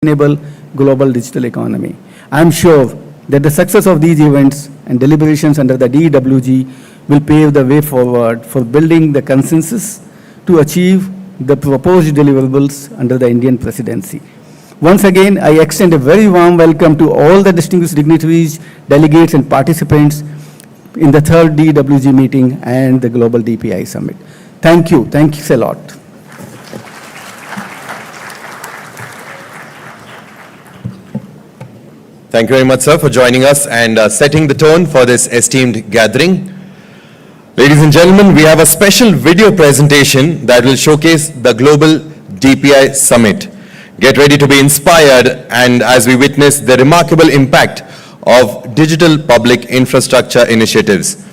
sustainable global digital economy. I am sure that the success of these events and deliberations under the DWG will pave the way forward for building the consensus to achieve the proposed deliverables under the Indian presidency. Once again, I extend a very warm welcome to all the distinguished dignitaries, delegates, and participants in the third DWG meeting and the Global DPI Summit. Thank you. Thanks a lot. Thank you very much, sir, for joining us and setting the tone for this esteemed gathering. Ladies and gentlemen, we have a special video presentation that will showcase the Global DPI Summit. Get ready to be inspired and as we witness the remarkable impact of digital public infrastructure initiatives.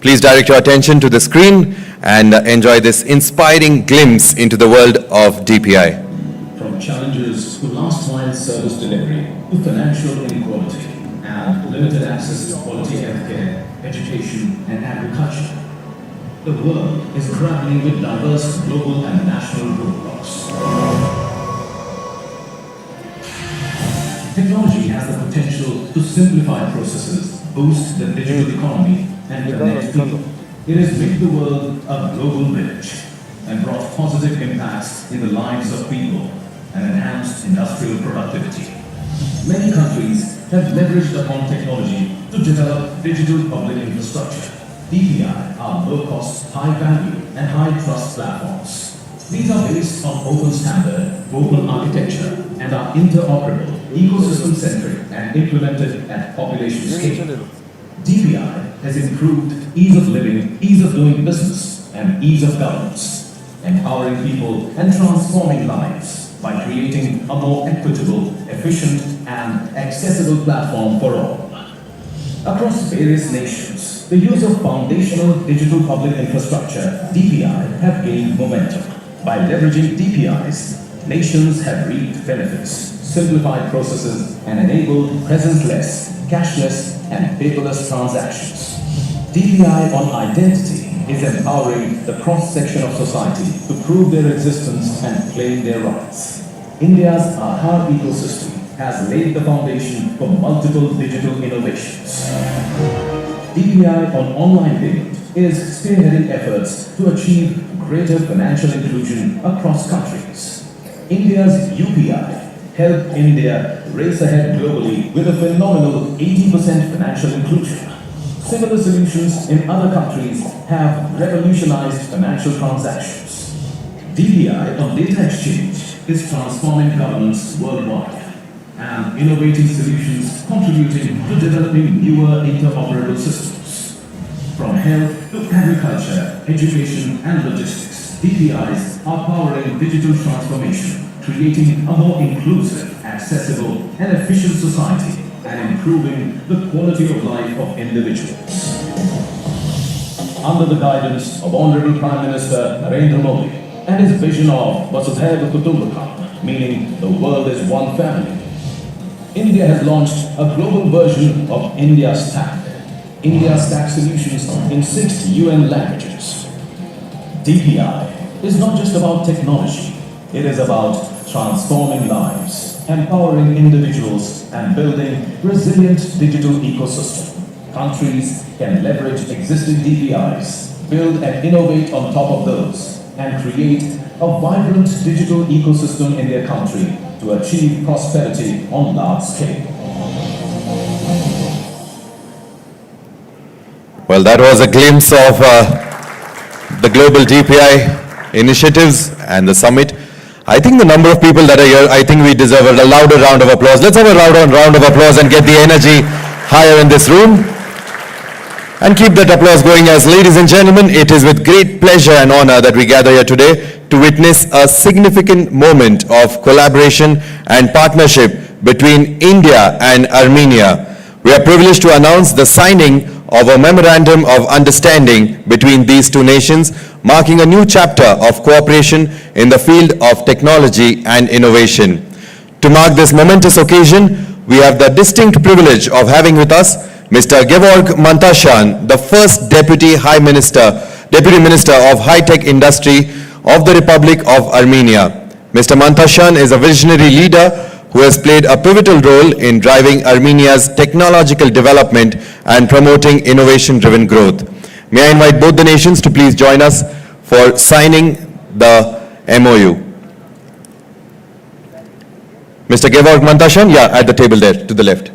Please direct your attention to the screen and enjoy this inspiring glimpse into the world of DPI. From challenges to last mile service delivery to financial inequality and limited access to quality healthcare, education and agriculture, the world is grappling with diverse global and national roadblocks. Technology has the potential to simplify processes, boost the digital economy and connect people. It has made the world a global village and brought positive impacts in the lives of people and enhanced industrial productivity. Many countries have leveraged upon technology to develop digital public infrastructure. DPI are low-cost, high-value, and high-trust platforms. These are based on open standard, open architecture, and are interoperable, ecosystem-centric, and implemented at population scale. DPI has improved ease of living, ease of doing business, and ease of governance, empowering people and transforming lives by creating a more equitable, efficient, and accessible platform for all. Across various nations, the use of foundational digital public infrastructure, DPI, have gained momentum. By leveraging DPIs, nations have reaped benefits, simplified processes, and enabled presence-less, cashless, and paperless transactions. DPI on identity is empowering the cross-section of society to prove their existence and claim their rights. India's Aadhaar ecosystem has laid the foundation for multiple digital innovations. DPI on online payment is spearheading efforts to achieve greater financial inclusion across countries. India's UPI helped India race ahead globally with a phenomenal 80% financial inclusion. Similar solutions in other countries have revolutionized financial transactions. DPI on data exchange is transforming governance worldwide and innovating solutions contributing to developing newer interoperable systems. From health to agriculture, education and logistics, DPIs are powering digital transformation, creating a more inclusive, accessible and efficient society and improving the quality of life of individuals. Under the guidance of Honorable Prime Minister Narendra Modi and his vision of Vasudhaiva Kutumbakam, meaning the world is one family, India has launched a global version of India Stack. India Stack solutions in 6 UN languages. DPI is not just about technology, it is about transforming lives, empowering individuals and building resilient digital ecosystem. Countries can leverage existing DPIs, build and innovate on top of those, and create a vibrant digital ecosystem in their country to achieve prosperity on large scale. Well, that was a glimpse of the global DPI initiatives and the summit. I think the number of people that are here, I think we deserve a louder round of applause. Let's have a round of applause and get the energy higher in this room. And keep that applause going as, ladies and gentlemen, it is with great pleasure and honor that we gather here today to witness a significant moment of collaboration and partnership between India and Armenia. We are privileged to announce the signing of a memorandum of understanding between these two nations, marking a new chapter of cooperation in the field of technology and innovation. To mark this momentous occasion, we have the distinct privilege of having with us Mr. Gevorg Mantasyan, the first Deputy Minister of High-Tech Industry of the Republic of Armenia. Mr. Mantasyan is a visionary leader who has played a pivotal role in driving Armenia's technological development and promoting innovation-driven growth. May I invite both the nations to please join us for signing the MOU. Mr. Gevorg Mantasyan, yeah, at the table there, to the left.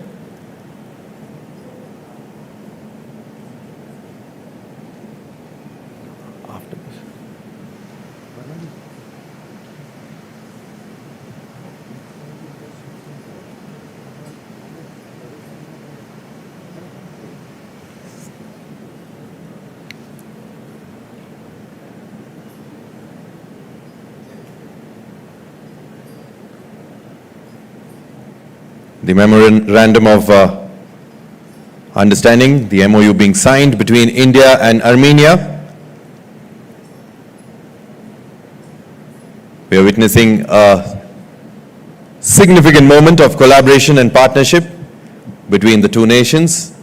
The memorandum of understanding, the MOU being signed between India and Armenia. We are witnessing a significant moment of collaboration and partnership between the two nations.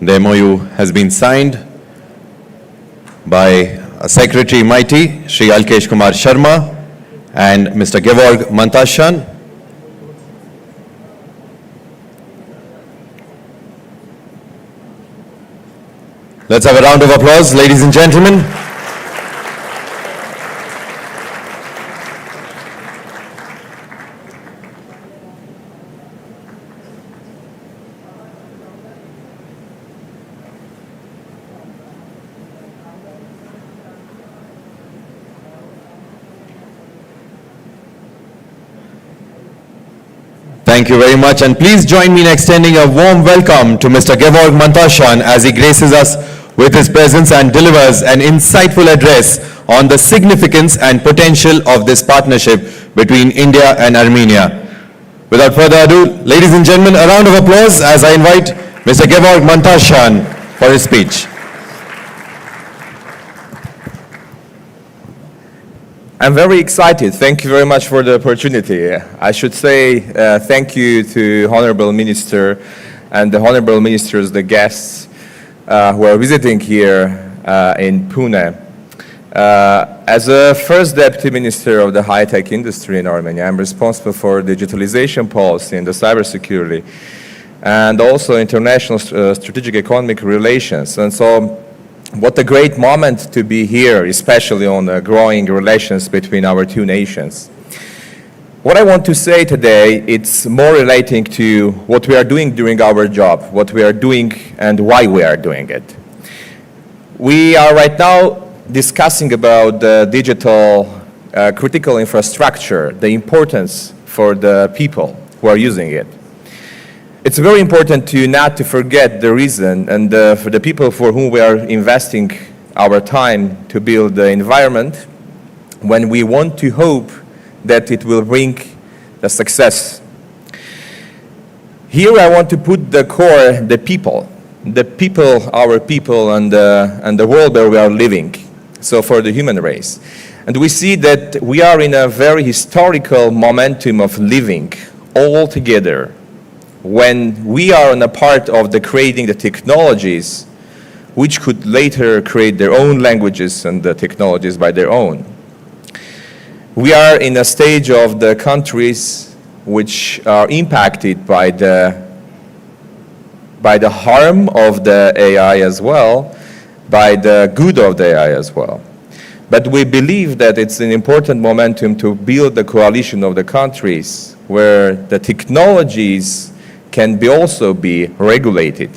The MOU has been signed by Secretary Mighty, Shri Alkesh Kumar Sharma, and Mr. Gevorg Mantasyan. Let's have a round of applause, ladies and gentlemen. Thank you very much, and please join me in extending a warm welcome to Mr. Gevorg Mantasyan as he graces us with his presence and delivers an insightful address on the significance and potential of this partnership between India and Armenia. Without further ado, ladies and gentlemen, a round of applause as I invite Mr. Gevorg Mantasyan for his speech. I'm very excited. Thank you very much for the opportunity. I should say thank you to Honorable Minister and the Honorable Ministers, the guests who are visiting here in Pune. As a first Deputy Minister of the high-tech industry in Armenia, I'm responsible for digitalization policy and the cybersecurity and also international strategic economic relations. And so what a great moment to be here, especially on the growing relations between our two nations. What I want to say today, it's more relating to what we are doing during our job, what we are doing and why we are doing it. We are right now discussing about the digital critical infrastructure, the importance for the people who are using it. It's very important not to forget the reason and for the people for whom we are investing our time to build the environment when we want to hope that it will bring the success. Here I want to put the core, the people, our people and the world where we are living, so for the human race. And we see that we are in a very historical momentum of living all together, when we are on a part of the creating the technologies which could later create their own languages and the technologies by their own. We are in a stage of the countries which are impacted by the harm of the AI as well, by the good of the AI as well. But we believe that it's an important momentum to build the coalition of the countries where the technologies can also be regulated.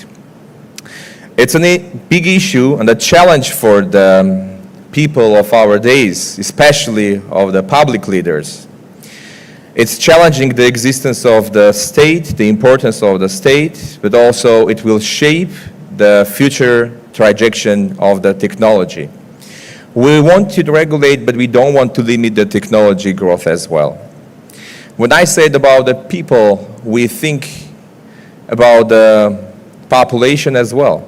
It's a big issue and a challenge for the people of our days, especially of the public leaders. It's challenging the existence of the state, the importance of the state, but also it will shape the future trajectory of the technology. We want to regulate, but we don't want to limit the technology growth as well. When I said about the people, we think about the population as well.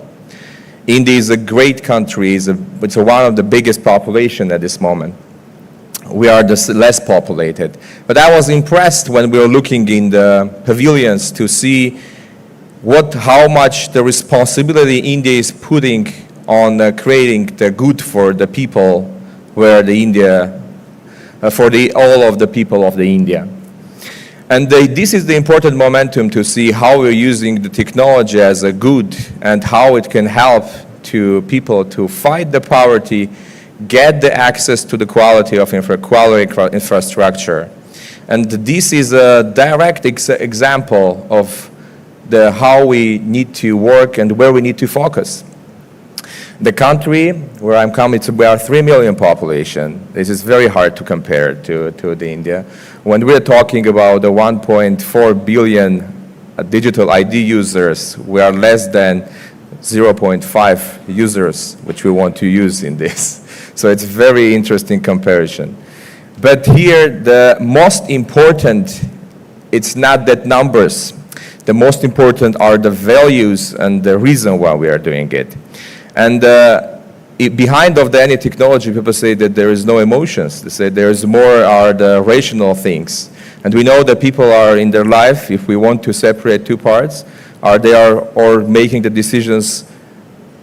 India is a great country, it's one of the biggest population at this moment. We are the less populated. But I was impressed when we were looking in the pavilions to see how much the responsibility India is putting on creating the good for the people where the India, all of the people of the India. And this is the important momentum to see how we're using the technology as a good and how it can help to people to fight the poverty, get the access to the quality of infrastructure. And this is a direct example of how we need to work and where we need to focus. The country where I'm coming to, we are 3 million population. This is very hard to compare to the India. When we're talking about the 1.4 billion digital ID users, we are less than 0.5 users, which we want to use in this. So it's a very interesting comparison. But here, the most important, it's not that numbers. The most important are the values and the reason why we are doing it. And behind of any technology, people say that there is no emotions. They say there's more are the rational things. And we know that people are in their life, if we want to separate two parts, they are making the decisions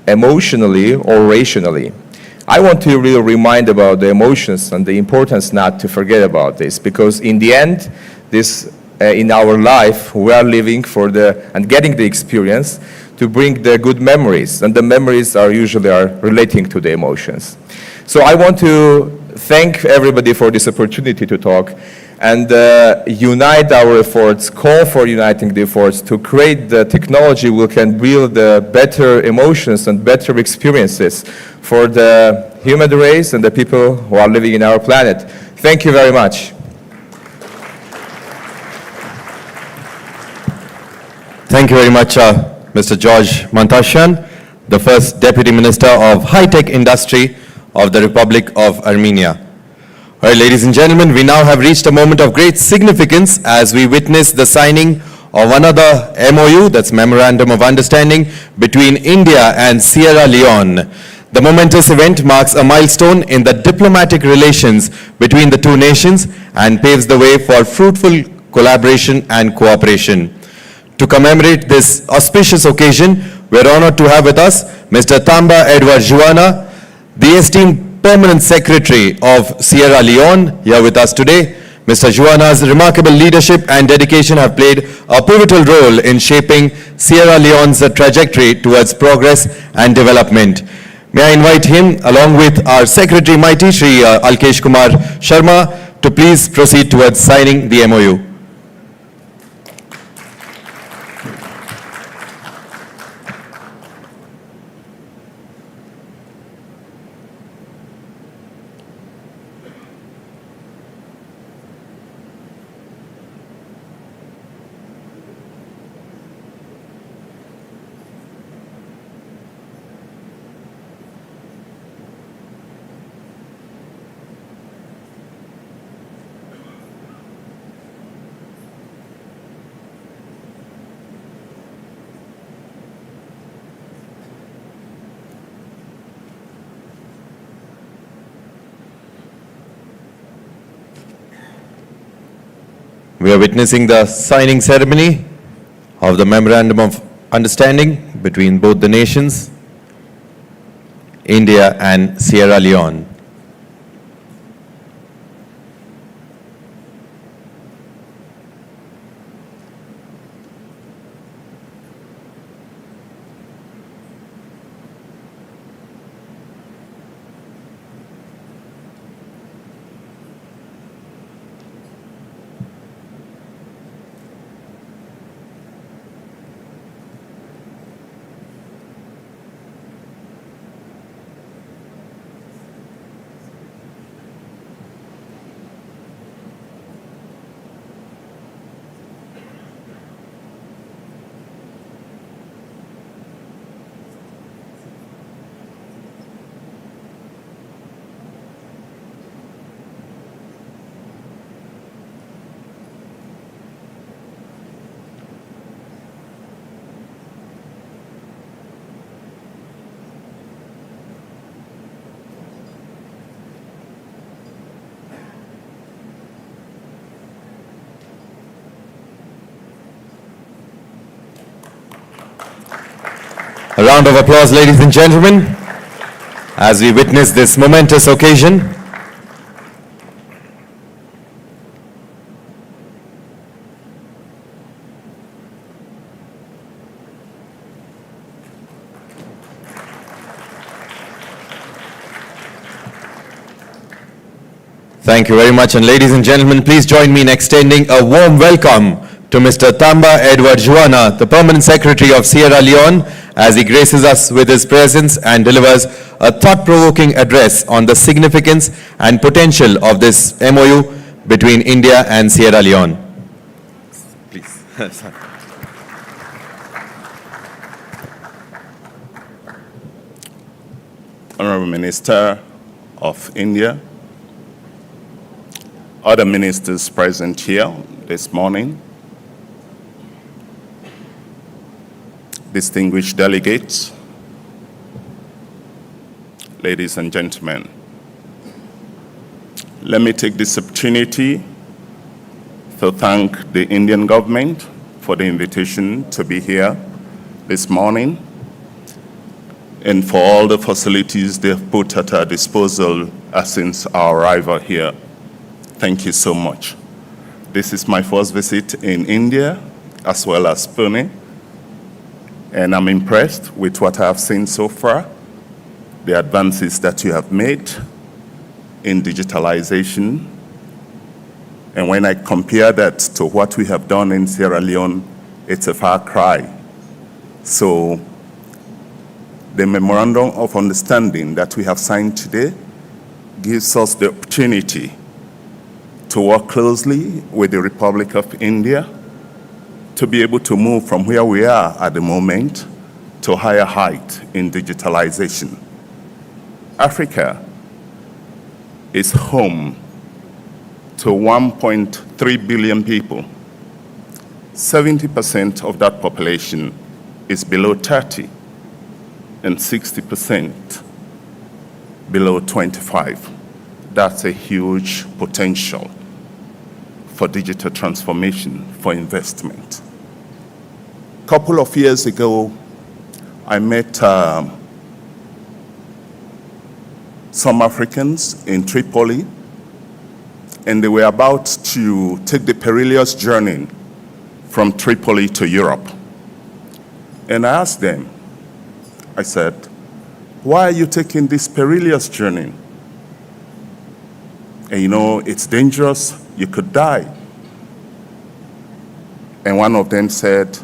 emotionally or rationally. I want to really remind about the emotions and the importance not to forget about this, because in the end, in our life, we are living and getting the experience to bring the good memories, and the memories are usually relating to the emotions. So I want to thank everybody for this opportunity to talk and unite our efforts, call for uniting the efforts to create the technology we can build better emotions and better experiences for the human race and the people who are living in our planet. Thank you very much. Thank you very much, Mr. George Mantasyan, the first Deputy Minister of High-Tech Industry of the Republic of Armenia. All right, ladies and gentlemen, we now have reached a moment of great significance as we witness the signing of another MOU, that's Memorandum of Understanding, between India and Sierra Leone. The momentous event marks a milestone in the diplomatic relations between the two nations and paves the way for fruitful collaboration and cooperation. To commemorate this auspicious occasion, we're honored to have with us Mr. Tamba Edward Juana, the esteemed Permanent Secretary of Sierra Leone, here with us today. Mr. Juana's remarkable leadership and dedication have played a pivotal role in shaping Sierra Leone's trajectory towards progress and development. May I invite him, along with our Secretary Mighty Shri Alkesh Kumar Sharma, to please proceed towards signing the MOU. We are witnessing the signing ceremony of the Memorandum of Understanding between both the nations, India and Sierra Leone. A round of applause, ladies and gentlemen, as we witness this momentous occasion. Thank you very much, and ladies and gentlemen, please join me in extending a warm welcome to Mr. Tamba Edward Juana, the Permanent Secretary of Sierra Leone, as he graces us with his presence and delivers a thought-provoking address on the significance and potential of this MOU between India and Sierra Leone. Please. Honorable Minister of India, other ministers present here this morning, distinguished delegates, ladies and gentlemen, let me take this opportunity to thank the Indian government for the invitation to be here this morning and for all the facilities they've put at our disposal since our arrival here. Thank you so much. This is my first visit in India as well as Pune, and I'm impressed with what I have seen so far, the advances that you have made in digitalization. And when I compare that to what we have done in Sierra Leone, it's a far cry. So the memorandum of understanding that we have signed today gives us the opportunity to work closely with the Republic of India to be able to move from where we are at the moment to a higher height in digitalization. Africa is home to 1.3 billion people. 70% of that population is below 30 and 60% below 25. That's a huge potential for digital transformation, for investment. A couple of years ago, I met some Africans in Tripoli, and they were about to take the perilous journey from Tripoli to Europe. And I asked them, I said, why are you taking this perilous journey? And you know, it's dangerous, you could die. And one of them said,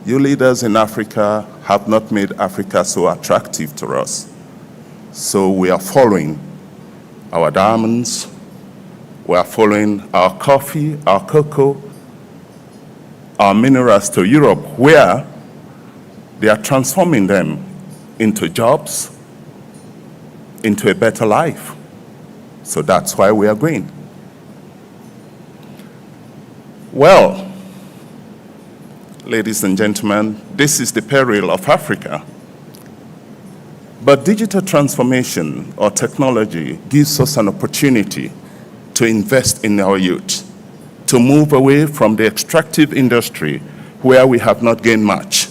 you leaders in Africa have not made Africa so attractive to us. So we are following our diamonds, we are following our coffee, our cocoa, our minerals to Europe, where they are transforming them into jobs, into a better life. So that's why we are going. Well, ladies and gentlemen, this is the peril of Africa. But digital transformation or technology gives us an opportunity to invest in our youth, to move away from the extractive industry where we have not gained much,